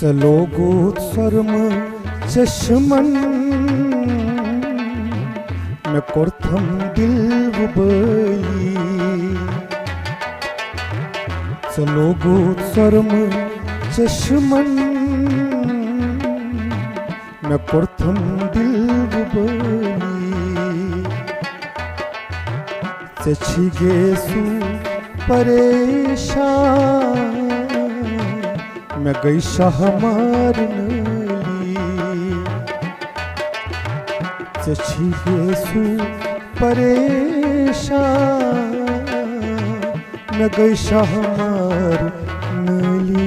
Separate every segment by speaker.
Speaker 1: चलो गोद सर्म चश्मन में कोर्थम दिल बुबली चलो गोद सर्म चश्मन में कोर्थम दिल बुबली चछी गेसु परेशान मैं गई शाह मारनली चछी गेसु परेशान मैं गई शाह मारनली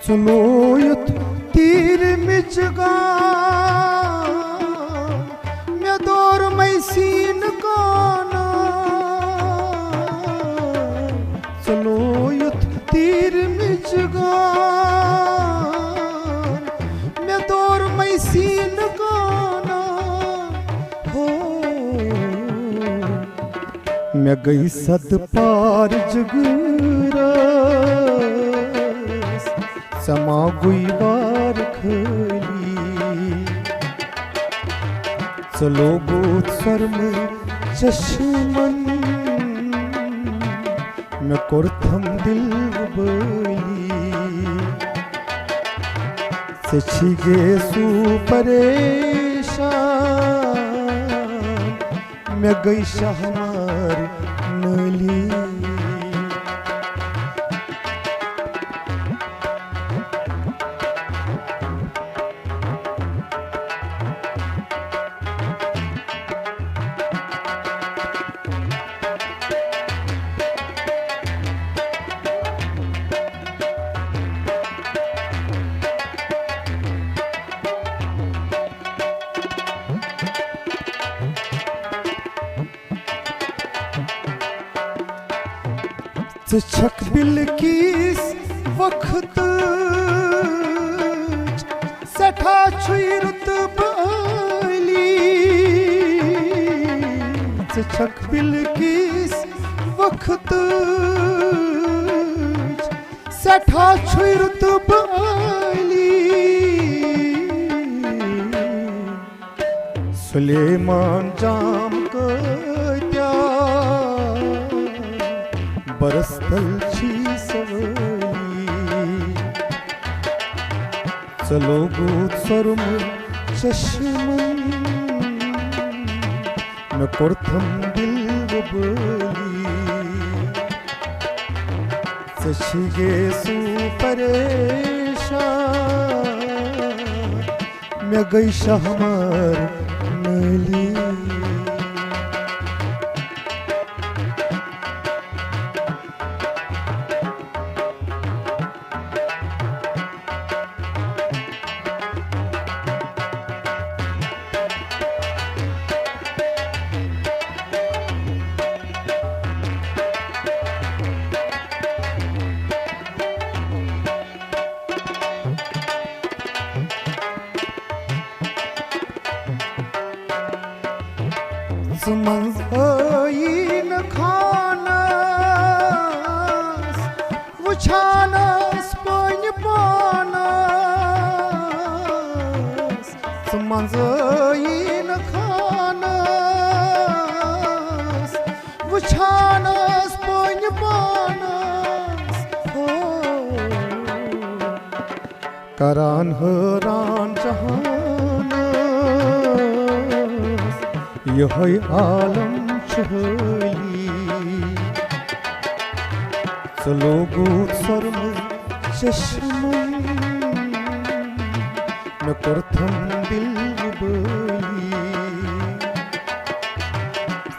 Speaker 1: चलो युथ तीर मिचगा मैं दौर मैसीन काना चलो युथ तीर मिचगा मैं दौर मैसीन काना हो मैं गई सद पार जगरा समा गुई बार खली चलो गोद सर्म चश्मन में कोर्थम दिल बली सची गेसु परेशान मैं गई शाहमार नली छक बिल किस वक्त सठा छुई रुतबली छक बिल किस वक्त सठा छुई रुतबली सुलेमान जाम कत्या बरस्तल छी सवली चलो गोद सर्म चश्मन में कोर्थम दिल बली सची गेसु परेशान मैं गई शाहमार नली मंज़इन खानस वुछानस पन पानस मंज़इन खानस वुछानस पन पानस हो करान हरान जहान यही आलम चहली चलो गोद सर्म चश्मन में कोर्थम दिल बली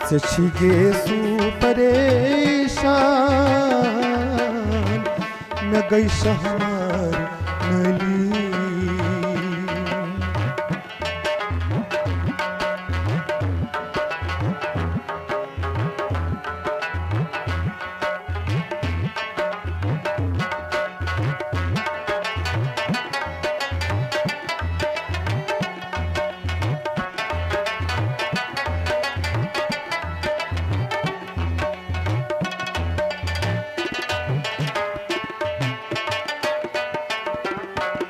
Speaker 1: सची गेसु परेशान मैं गई शाह